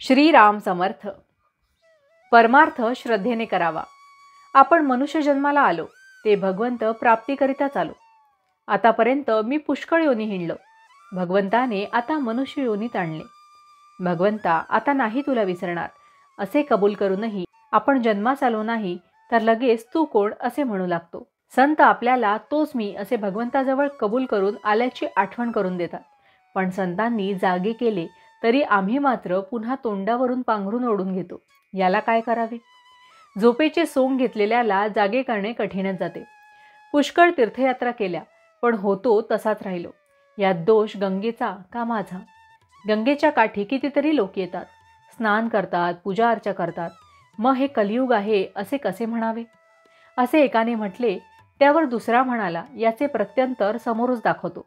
श्रीराम समर्थ. परमार्थ श्रद्धेने करावा. आपण मनुष्य जन्माला आलो ते भगवंत प्राप्तीकरिताच आलो. आतापर्यंत मी पुष्कळ योनी हिंडलो. भगवंताने आता मनुष्य योनीत आणले. भगवंता आता नाही तुला विसरणार असे कबूल करूनही आपण जन्मास आलो नाही तर लगेच तू कोण असे म्हणू लागतो. संत आपल्याला तोच मी असे भगवंताजवळ कबूल करून आल्याची आठवण करून देतात. पण संतांनी जागे केले तरी आम्ही मात्र पुन्हा तोंडावरून पांघरून ओढून घेतो. याला काय करावे? झोपेचे सोंग घेतलेल्याला जागे करणे कठीणच जाते. पुष्कळ तीर्थयात्रा केल्या पण होतो तसाच राहिलो. यात दोष गंगेचा का माझा? गंगेच्या काठी कितीतरी लोक येतात, स्नान करतात, पूजा अर्चा करतात. मग हे कलियुग आहे असे कसे म्हणावे? असे एकाने म्हटले. त्यावर दुसरा म्हणाला, याचे प्रत्यंतर समोरच दाखवतो.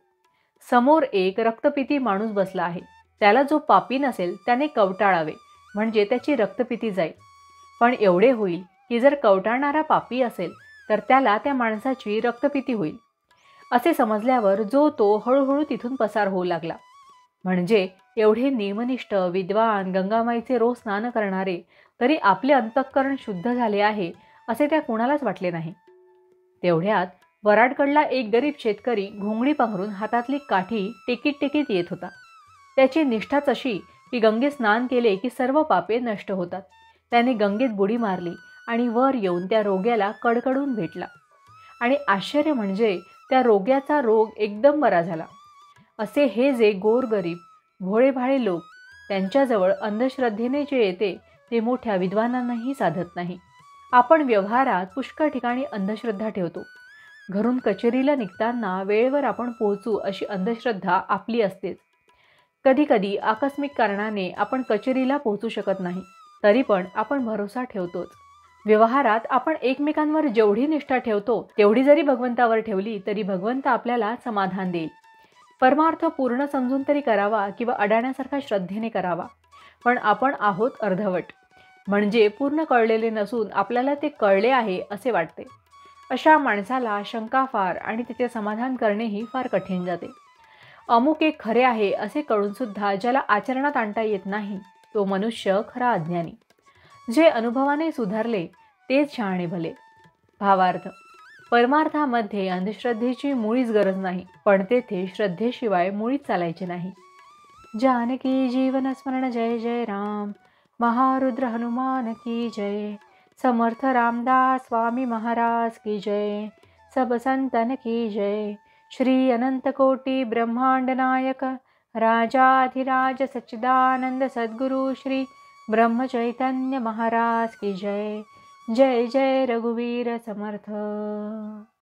समोर एक रक्तपिती माणूस बसला आहे. त्याला जो पापी नसेल त्याने कवटाळावे म्हणजे त्याची रक्तपिती जाईल. पण एवढे होईल की जर कवटाळणारा पापी असेल तर त्याला त्या माणसाची रक्तपिती होईल. असे समजल्यावर जो तो हळूहळू तिथून पसार होऊ लागला. म्हणजे एवढे नियमनिष्ठ विद्वान गंगामाईचे रोज स्नान करणारे तरी आपले अंतःकरण शुद्ध झाले आहे असे त्या कोणालाच वाटले नाही. तेवढ्यात वराडकडला एक गरीब शेतकरी घोंगडी पांघरून हातातली काठी टेकीत टेकीत येत होता. त्याची निष्ठाच अशी की गंगेत स्नान केले की सर्व पापे नष्ट होतात. त्याने गंगेत बुडी मारली आणि वर येऊन त्या रोग्याला कडकडून भेटला. आणि आश्चर्य म्हणजे त्या रोग्याचा रोग एकदम बरा झाला. असे हे जे गोरगरीब भोळेभाळे लोक त्यांच्याजवळ अंधश्रद्धेने जे येते ते मोठ्या विद्वानांनाही साधत नाही. आपण व्यवहारात पुष्कळ ठिकाणी अंधश्रद्धा ठेवतो. घरून कचेरीला निघताना वेळेवर आपण पोहोचू अशी अंधश्रद्धा आपली असतेच. कधीकधी आकस्मिक कारणाने आपण कचेरीला पोहोचू शकत नाही तरी पण आपण भरोसा ठेवतोच. व्यवहारात आपण एकमेकांवर जेवढी निष्ठा ठेवतो तेवढी जरी भगवंतावर ठेवली तरी भगवंत आपल्याला समाधान देईल. परमार्थ पूर्ण समजून तरी करावा किंवा अडाण्यासारखा श्रद्धेने करावा. पण आपण आहोत अर्धवट, म्हणजे पूर्ण कळलेले नसून आपल्याला ते कळले आहे असे वाटते. अशा माणसाला शंका फार आणि तिचे समाधान करणेही फार कठीण जाते. अमुक एक खरे आहे असे कळून सुद्धा ज्याला आचरणात आणता येत नाही तो मनुष्य खरा अज्ञानी. जे अनुभवाने सुधारले तेच शहाणे भले. भावार्थ. परमार्थामध्ये अंधश्रद्धेची मुळीच गरज नाही, पण तेथे श्रद्धेशिवाय मुळीच चालायचे नाही. जानकी जीवन स्मरण जय जय राम. महारुद्र हनुमान की जय. समर्थ रामदास स्वामी महाराज की जय. सब संतन की जय. श्री अनंत कोटि ब्रह्मांड नायक राजाधिराज सच्चिदानंद सद्गुरु श्री ब्रह्म चैतन्य महाराज की जय. जय जय रघुवीर समर्थ.